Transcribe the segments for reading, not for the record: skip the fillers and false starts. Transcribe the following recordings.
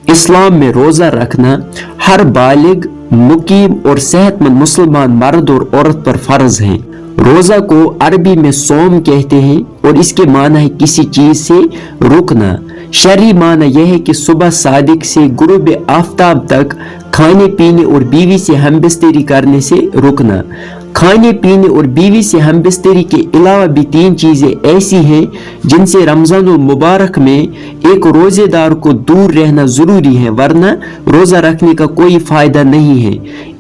इस्लाम में रोज़ा रखना हर बालिग, मुकीम और सेहतमंद मुसलमान मर्द और औरत पर फर्ज है। रोज़ा को अरबी में सोम कहते हैं और इसके माना है किसी चीज़ से रुकना। शरई माना यह है कि सुबह सादिक से गुरूब आफ्ताब तक खाने पीने और बीवी से हमबिस्तरी करने से रुकना। खाने पीने और बीवी से हमबिस्तरी के अलावा भी 3 चीज़ें ऐसी हैं जिनसे रमज़ानुल मुबारक में एक रोज़ेदार को दूर रहना ज़रूरी है, वरना रोज़ा रखने का कोई फ़ायदा नहीं है।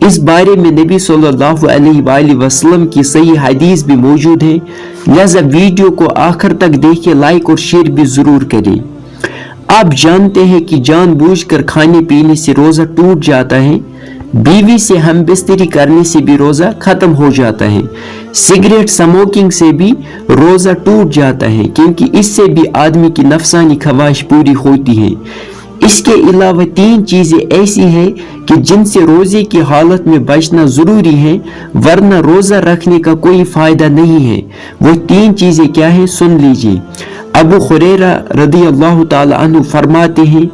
इस बारे में नबी सल्लल्लाहु अलैहि वसल्लम की सही हदीस भी मौजूद है। लिहाजा वीडियो को आखिर तक देखें, लाइक और शेयर भी ज़रूर करें। आप जानते हैं कि जानबूझकर खाने पीने से रोज़ा टूट जाता है, बीवी से हमबिस्तरी करने से भी रोज़ा ख़त्म हो जाता है, सिगरेट स्मोकिंग से भी रोज़ा टूट जाता है, क्योंकि इससे भी आदमी की नफसानी ख्वाहिश पूरी होती है। इसके अलावा 3 चीज़ें ऐसी हैं कि जिनसे रोज़े की हालत में बचना ज़रूरी है, वरना रोज़ा रखने का कोई फ़ायदा नहीं है। वो 3 चीज़ें क्या हैं, सुन लीजिए। अबू हुरैरा रदियल्लाहु ताला अन्हु फरमाते हैं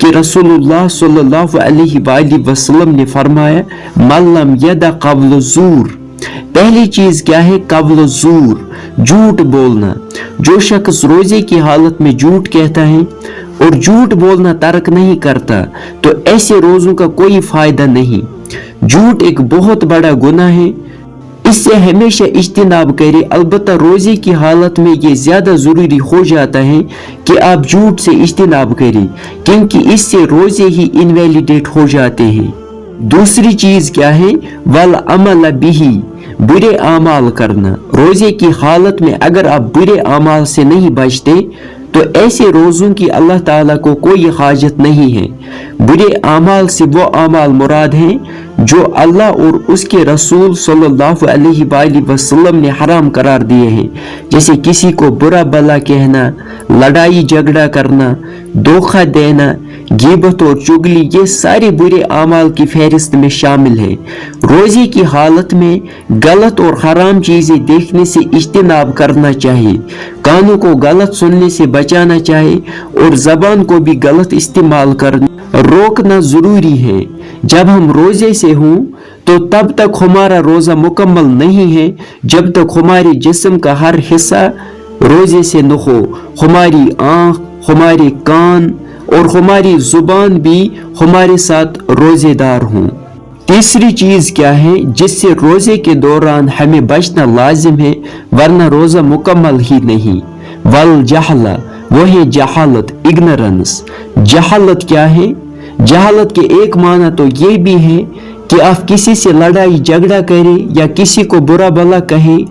कि रसूलुल्लाह सल्लल्लाहु अलैहि वसल्लम ने फरमाया, मल्लम यदा क़ब्ल ज़ूर, पहली चीज क्या है, क़ब्ल ज़ूर, झूठ बोलना। जो शख्स रोजे की हालत में झूठ कहता है और झूठ बोलना तर्क नहीं करता, तो ऐसे रोजों का कोई फायदा नहीं। झूठ एक बहुत बड़ा गुनाह है, इससे हमेशा इज्तिनाब करें। अलबत्ता रोजे की हालत में ये ज्यादा जरूरी हो जाता है कि आप झूठ से इज्तिनाब करें, क्योंकि इससे रोजे ही इनवैलिडेट हो जाते हैं। दूसरी चीज क्या है, वल अमल बिही, बुरे आमाल करना। रोजे की हालत में अगर आप बुरे आमाल से नहीं बचते तो ऐसे रोजों की अल्लाह ताला को कोई हाजत नहीं है। बुरे आमाल से वो आमाल मुराद हैं जो अल्लाह और उसके रसूल सल्लल्लाहु अलैहि वसल्लम ने हराम करार दिए हैं, जैसे किसी को बुरा भला कहना, लड़ाई झगड़ा करना, धोखा देना, ग़ीबत और चुगली, ये सारे बुरे आमाल की फहरिस्त में शामिल है। रोजे की हालत में गलत और हराम चीजें देखने से इज्तिनाब करना चाहिए, कानों को गलत सुनने से बचाना चाहिए और जबान को भी गलत इस्तेमाल करना रोकना जरूरी है। जब हम रोजे से हों तो तब तक हमारा रोजा मुकम्मल नहीं है जब तक हमारे जिस्म का हर हिस्सा रोजे से न हो। हमारी आँख, हमारे कान और हमारी जुबान भी हमारे साथ रोजेदार हों। तीसरी चीज क्या है जिससे रोजे के दौरान हमें बचना लाजिम है, वरना रोजा मुकम्मल ही नहीं, वल जहला, वो है जहालत, इग्नोरेंस। जहालत क्या है, जहालत के एक माना तो ये भी है कि आप किसी से लड़ाई झगड़ा करें या किसी को बुरा भला कहें।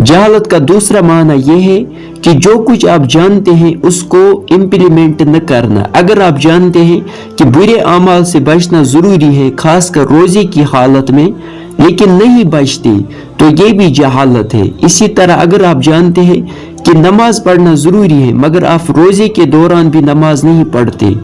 जहालत का दूसरा माना यह है कि जो कुछ आप जानते हैं उसको इम्प्लीमेंट न करना। अगर आप जानते हैं कि बुरे अमाल से बचना जरूरी है, खासकर रोजे की हालत में, लेकिन नहीं बचते, तो ये भी जहालत है। इसी तरह अगर आप जानते हैं कि नमाज पढ़ना जरूरी है मगर आप रोजे के दौरान भी नमाज नहीं पढ़ते,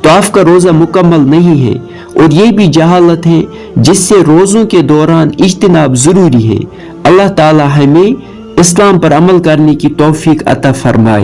तो आपका रोजा मुकम्मल नहीं है, और ये भी जहालत है जिससे रोजों के दौरान इज्तिनाब जरूरी है। अल्लाह ताला हमें इस्लाम पर अमल करने की तौफीक अता फरमाए।